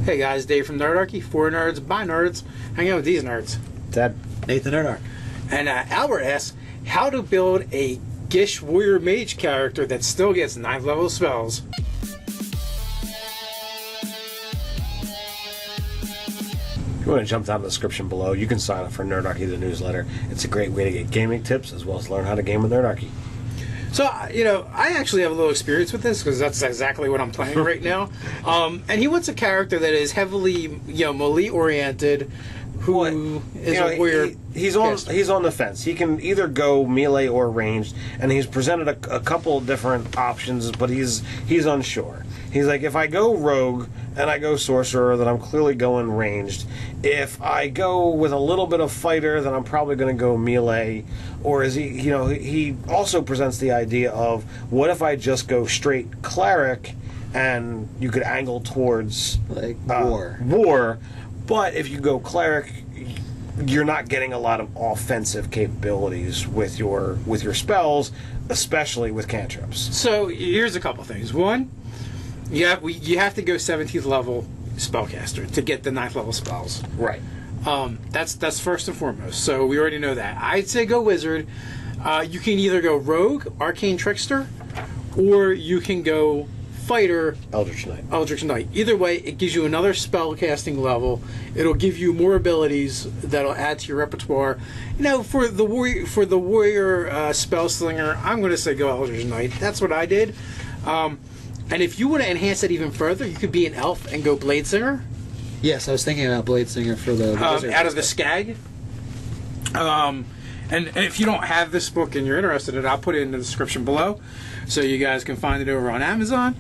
Hey guys, Dave from Nerdarchy, for nerds, by nerds, hang out with these nerds. Ted. Nathan Nerdarch. And Albert asks, how to build a Gish warrior mage character that still gets 9th level spells. If you want to jump down to the description below, you can sign up for Nerdarchy, the newsletter. It's a great way to get gaming tips as well as learn how to game with Nerdarchy. So, I actually have a little experience with this because that's exactly what I'm playing right now. And he wants a character that is heavily, melee oriented, who is a warrior. He's on the fence. He can either go melee or ranged, and he's presented a couple of different options, but he's unsure. He's like, if I go rogue and I go sorcerer, then I'm clearly going ranged. If I go with a little bit of fighter, then I'm probably going to go melee. Or is he? He also presents the idea of, what if I just go straight cleric, and you could angle towards like war. But if you go cleric, you're not getting a lot of offensive capabilities with your spells, especially with cantrips. So here's a couple things. One, you have to go 17th level spellcaster to get the 9th level spells. Right. That's first and foremost. So we already know that. I'd say go wizard. You can either go rogue, arcane trickster, or you can go fighter, Eldritch Knight. Either way, it gives you another spell casting level. It'll give you more abilities that'll add to your repertoire. For the warrior spell slinger, I'm going to say go Eldritch Knight. That's what I did. And if you want to enhance it even further, you could be an elf and go Bladesinger. Yes, I was thinking about Bladesinger for the out of the Skag. And if you don't have this book and you're interested in it, I'll put it in the description below, so you guys can find it over on Amazon.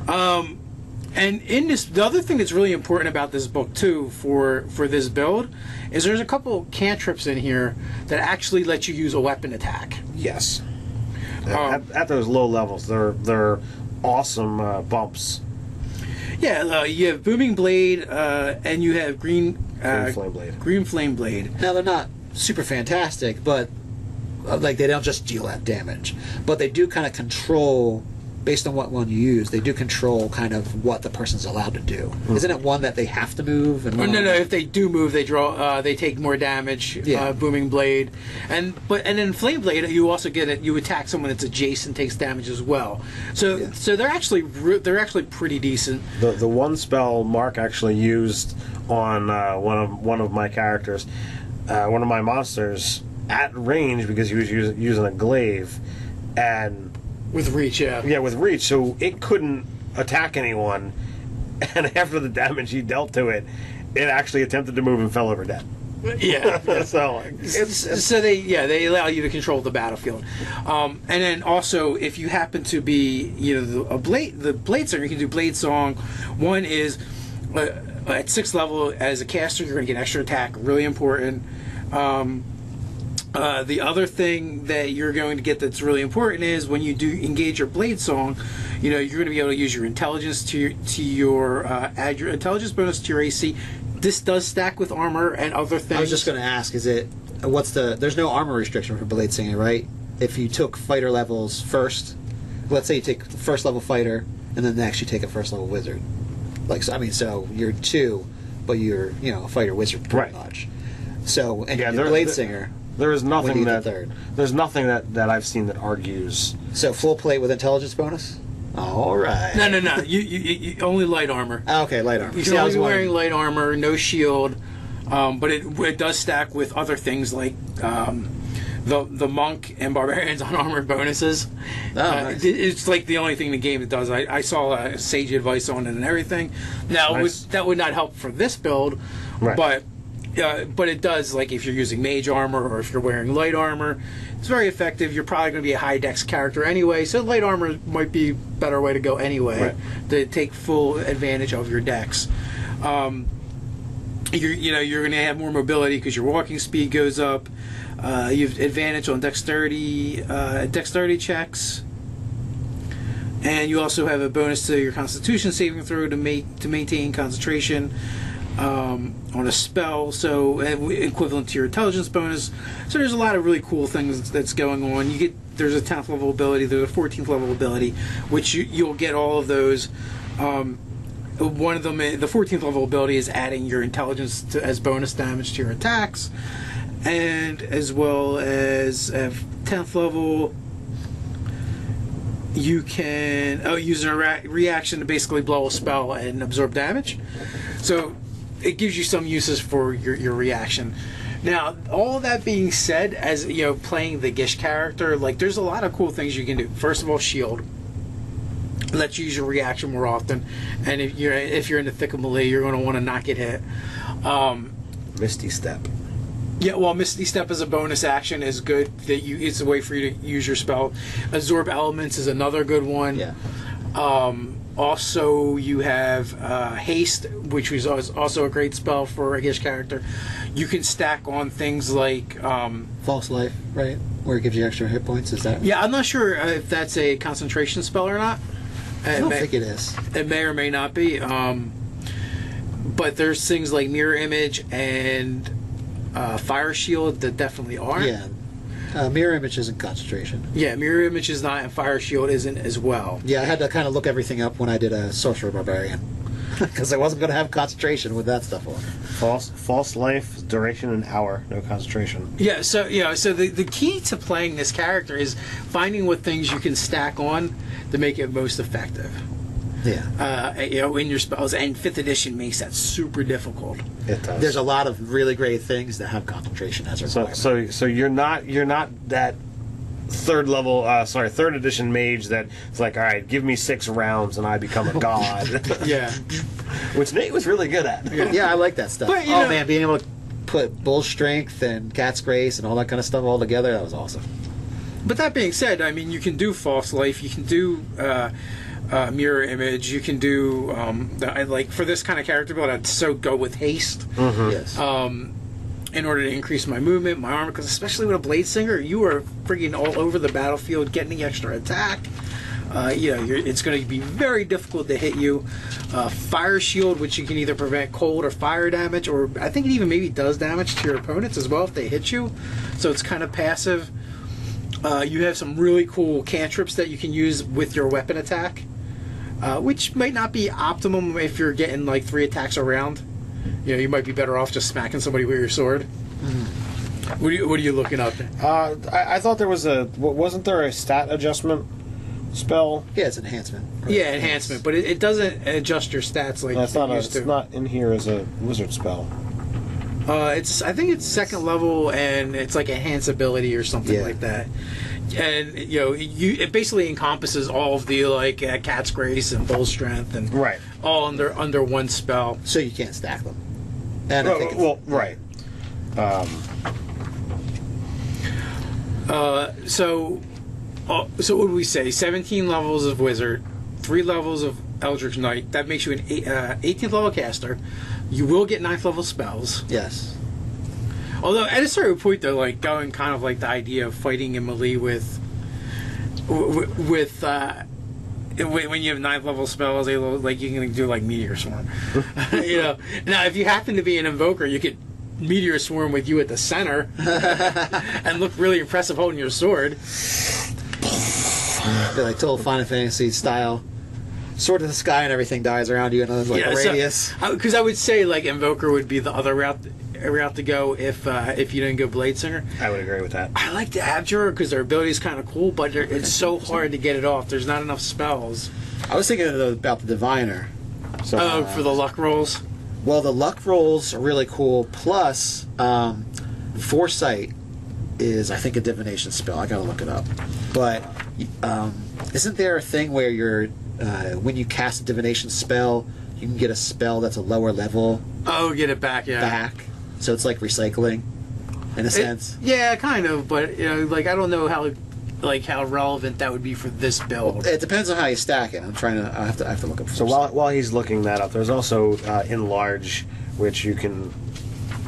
And in this, the other thing that's really important about this book too for this build is there's a couple cantrips in here that actually let you use a weapon attack. Yes. At those low levels, they're awesome bumps. Yeah, you have Booming Blade and you have Green Flame Blade. Green Flame Blade. Now they're not super fantastic, but they don't just deal that damage, but they do kind of control, based on what one you use, they do control kind of what the person's allowed to do. Isn't it one that they have to move? And no. If they do move, they draw. They take more damage. Yeah. Booming Blade, and then Flame Blade, you also get it. You attack someone that's adjacent, takes damage as well. So they're actually pretty decent. The one spell Mark actually used on one of my characters, one of my monsters, at range, because he was using a glaive, and with reach, with reach, so it couldn't attack anyone, and after the damage he dealt to it, it actually attempted to move and fell over dead. Yeah. So they allow you to control the battlefield, and then also if you happen to be the Bladesinger, you can do Blade Song. One is at 6th level as a caster, you're going to get extra attack, really important. The other thing that you're going to get that's really important is when you do engage your Blade Song, you're going to be able to use your intelligence add your intelligence bonus to your AC. This does stack with armor and other things. I was just going to ask, there's no armor restriction for Bladesinger, right? If you took fighter levels first, let's say you take the first level fighter, and then next you take a first level wizard. So you're 2, but you're a fighter wizard pretty much. So and you're Bladesinger. There is nothing there's nothing that I've seen that argues. So full plate with intelligence bonus? All right. No. You only light armor. Okay, light armor. You can only be wearing light armor, no shield, but it does stack with other things like the monk and barbarians on armor bonuses. Nice. It's like the only thing in the game that does. I saw sage advice on it and everything. Now nice. that would not help for this build, right. But it does, like if you're using mage armor or if you're wearing light armor, it's very effective. You're probably going to be a high dex character anyway, so light armor might be a better way to go anyway, to take full advantage of your dex. You're going to have more mobility because your walking speed goes up. You have advantage on dexterity checks, and you also have a bonus to your Constitution saving throw to maintain concentration. On a spell, so equivalent to your intelligence bonus. So there's a lot of really cool things that's going on. There's a 10th level ability, there's a 14th level ability, which you'll get all of those one of them, the 14th level ability, is adding your intelligence as bonus damage to your attacks, and as well as at 10th level, you can use a reaction to basically blow a spell and absorb damage. So it gives you some uses for your reaction. Now, all that being said, as you know, playing the Gish character, like, there's a lot of cool things you can do. First of all, shield. Lets you use your reaction more often, and if you're in the thick of melee, you're going to want to not get hit. Misty Step. Yeah, well, Misty Step as a bonus action is good. It's a way for you to use your spell. Absorb Elements is another good one. Yeah. Also, you have Haste, which is also a great spell for a Gish character. You can stack on things like False Life, right? Where it gives you extra hit points. Is that? Yeah, I'm not sure if that's a concentration spell or not. I don't think it is. It may or may not be. But there's things like Mirror Image and Fire Shield that definitely are. Yeah. Mirror Image isn't concentration. Yeah, Mirror Image is not, and Fire Shield isn't as well. Yeah, I had to kind of look everything up when I did a Sorcerer Barbarian. Because I wasn't going to have concentration with that stuff on. False life, duration an hour, no concentration. Yeah, so the key to playing this character is finding what things you can stack on to make it most effective. Yeah. In your spells, and 5th edition makes that super difficult. It does. There's a lot of really great things that have concentration as a requirement. So you're not that third edition mage that it's like, all right, give me 6 rounds and I become a god. Yeah. Which Nate was really good at. Yeah, I like that stuff. But, man, being able to put Bull Strength and Cat's Grace and all that kind of stuff all together, that was awesome. But that being said, I mean, you can do False Life, you can do Mirror Image, you can do like for this kind of character build, I'd go with Haste. Mm-hmm. Yes. In order to increase my movement, my armor, because especially with a Bladesinger, you are friggin' all over the battlefield getting the extra attack. It's going to be very difficult to hit you. Fire Shield, which you can either prevent cold or fire damage, or I think it even maybe does damage to your opponents as well if they hit you. So it's kind of passive. You have some really cool cantrips that you can use with your weapon attack, which might not be optimum if you're getting like 3 attacks around. You might be better off just smacking somebody with your sword. Mm-hmm. What are you looking up? I thought there was wasn't there a stat adjustment spell? Yeah, it's enhancement. Right? Yeah, enhancement, but it doesn't adjust your stats like it's not in here as a wizard spell. I think it's 2nd level, and it's like enhance ability or something like that. And it basically encompasses all of the Cat's Grace and Bull Strength and all under one spell. So you can't stack them. And I think right. So what would we say? 17 levels of Wizard, 3 levels of Eldritch Knight. That makes you an 18th level caster. You will get 9th level spells. Yes. Although at a certain point, though, like going kind of like the idea of fighting in melee with when you have 9th level spells, like you can do like Meteor Swarm. Now if you happen to be an invoker, you could Meteor Swarm with you at the center and look really impressive holding your sword. Be like total Final Fantasy style. Sword to the sky and everything dies around you in a radius. Because I would say like Invoker would be the other route to go if you didn't go Bladesinger. I would agree with that. I like the Abjurer because their ability is kind of cool, but it's so hard to get it off. There's not enough spells. I was thinking about the Diviner. So, for the luck rolls? Well, the luck rolls are really cool. Plus, Foresight is, I think, a divination spell. I gotta look it up. But isn't there a thing where you're when you cast a divination spell, you can get a spell that's a lower level? Oh, get it back, yeah. Back. So it's like recycling, in a sense. Yeah, kind of. But I don't know how relevant that would be for this build. Well, it depends on how you stack it. I have to look up. So while he's looking that up, there's also Enlarge, which you can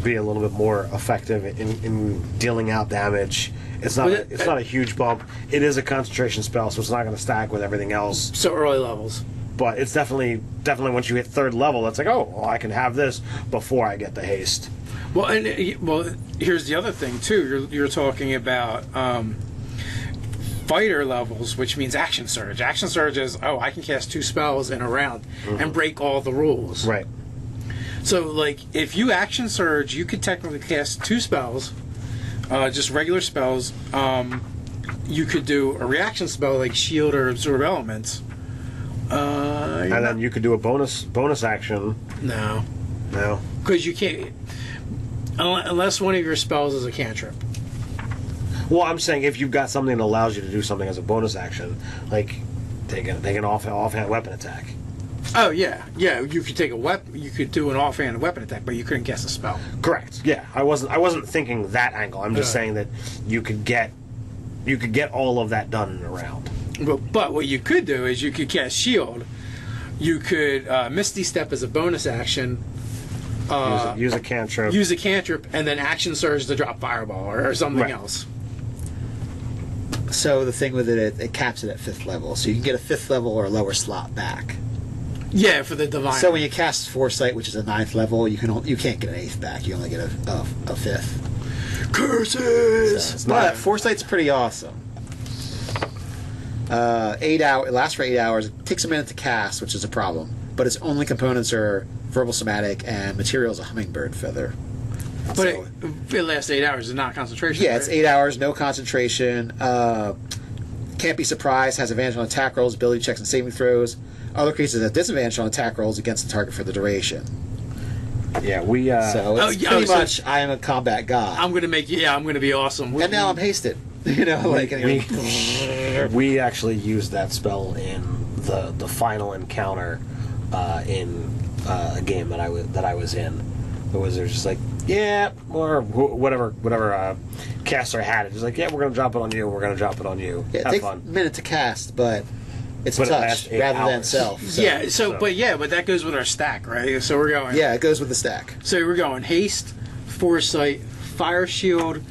be a little bit more effective in dealing out damage. It's not a huge bump. It is a concentration spell, so it's not going to stack with everything else. So early levels. But it's definitely once you hit 3rd level, it's like, I can have this before I get the haste. Well, here's the other thing too. You're talking about fighter levels, which means action surge. Action surge is, oh, I can cast 2 spells in a round and break all the rules. Right. So, like, if you action surge, you could technically cast 2 spells, just regular spells. You could do a reaction spell like shield or absorb elements. And then you could do a bonus action. No. No. Because you can't, unless one of your spells is a cantrip. Well, I'm saying if you've got something that allows you to do something as a bonus action, like take an offhand weapon attack. Oh yeah, you could take a weapon. You could do an offhand weapon attack, but you couldn't cast a spell. Correct. Yeah, I wasn't thinking that angle. I'm just saying that you could get all of that done in a round. But what you could do is you could cast shield. You could Misty Step as a bonus action. Use a cantrip. Use a cantrip, and then action surge to drop fireball or something else. So the thing with it caps it at 5th level, so you can get a 5th level or a lower slot back. Yeah, for the divine. So when you cast Foresight, which is a 9th level, you can't get an 8th back. You only get a 5th. Curses. So, but Foresight's pretty awesome. 8 hour. It lasts for 8 hours. It takes a minute to cast, which is a problem. But its only components are verbal somatic and materials a hummingbird feather. But So- it lasts 8 hours and not concentration. Yeah, right? it's 8 hours, no concentration. Can't be surprised. Has advantage on attack rolls, ability checks, and saving throws. Other creatures have disadvantage on attack rolls against the target for the duration. Yeah, we. So it's pretty much I am a combat god. I'm gonna make you. Yeah, I'm gonna be awesome. And now I'm hasted. You know, like we actually used that spell in the final encounter in a game that I was in. The wizard's just like, yeah, or whatever caster had it. Just like, yeah, we're gonna drop it on you. We're gonna drop it on you. Yeah, it Have takes fun. a minute to cast, but it's But it touch lasts 8 rather than hours. self. So. Yeah. But that goes with our stack, right? So we're going. Yeah, it goes with the stack. So we're going haste, foresight, fire shield,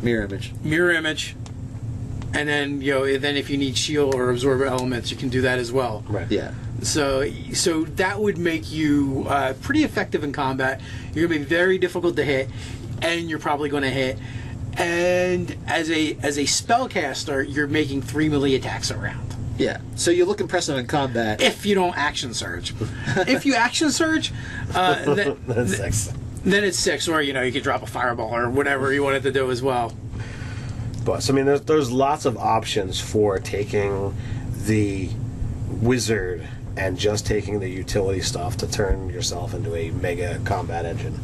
Mirror image. mirror image, and then then if you need shield or absorb elements, you can do that as well. Right. Yeah. So that would make you pretty effective in combat. You're gonna be very difficult to hit, and you're probably going to hit. And as a spellcaster, you're making 3 melee attacks a round. Yeah. So you look impressive in combat. If you don't action surge, if you action surge, then That's 6. then it's 6, or you could drop a fireball or whatever you wanted to do as well. But so, I mean, there's lots of options for taking the wizard and just taking the utility stuff to turn yourself into a mega combat engine.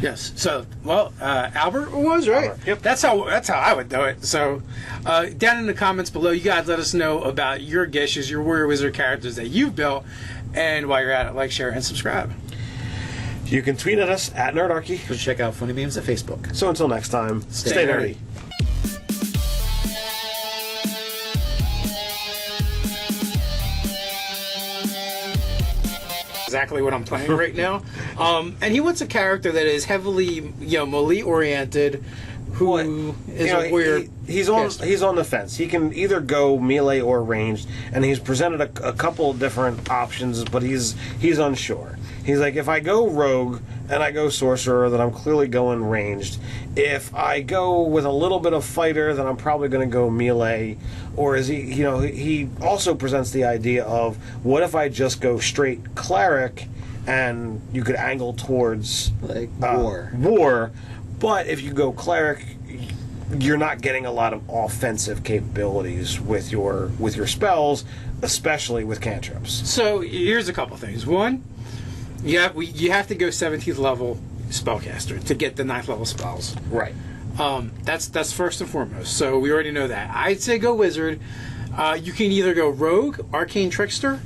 Yes. So, well, Albert was right. Albert, yep. That's how I would do it. So, down in the comments below, you guys let us know about your Gishes, your Warrior Wizard characters that you've built, and while you're at it, like, share, and subscribe. You can tweet at us at Nerdarchy. Check out Funny Memes at Facebook. So until next time, stay nerdy. Exactly what I'm playing right now. And he wants a character that is heavily, melee oriented, who is a warrior. He's on the fence. He can either go melee or ranged, and he's presented a couple of different options, but he's unsure. He's like, if I go rogue and I go sorcerer, then I'm clearly going ranged. If I go with a little bit of fighter, then I'm probably going to go melee. Or is he? He also presents the idea of, what if I just go straight cleric, and you could angle towards Like war. War, but if you go cleric, you're not getting a lot of offensive capabilities with your spells, especially with cantrips. So here's a couple things. One, you have to go 17th level spellcaster to get the 9th level spells. Right. That's first and foremost. So we already know that. I'd say go wizard. You can either go rogue, arcane trickster,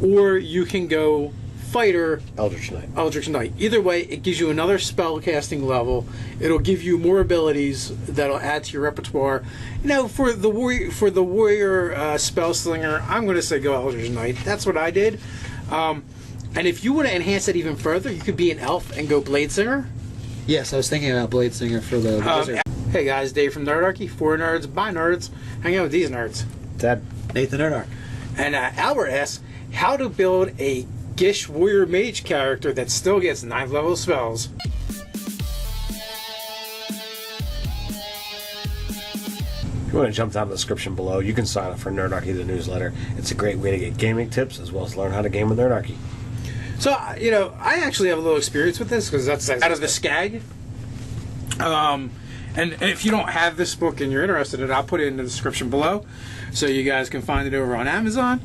or you can go fighter, Eldritch Knight. Either way, it gives you another spell casting level. It'll give you more abilities that'll add to your repertoire. For the warrior spell slinger, I'm going to say go Eldritch Knight. That's what I did. And if you want to enhance it even further, you could be an elf and go Bladesinger. Yes, I was thinking about Bladesinger for the wizard. Hey guys, Dave from Nerdarchy, for nerds, by nerds, hang out with these nerds. Ted. Nathan Nerdarch. And Albert asks how to build a Gish warrior mage character that still gets 9th level spells. If you want to jump down to the description below, you can sign up for Nerdarchy, the newsletter. It's a great way to get gaming tips as well as learn how to game with Nerdarchy. So, I actually have a little experience with this because that's out of the Skag. And if you don't have this book and you're interested in it, I'll put it in the description below so you guys can find it over on Amazon.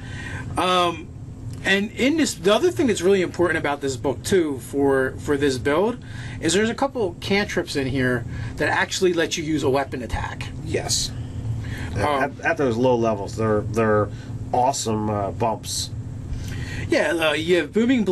And in this, the other thing that's really important about this book too for this build is there's a couple cantrips in here that actually let you use a weapon attack. Yes. At those low levels, they're awesome bumps. Yeah, you have Booming Blade.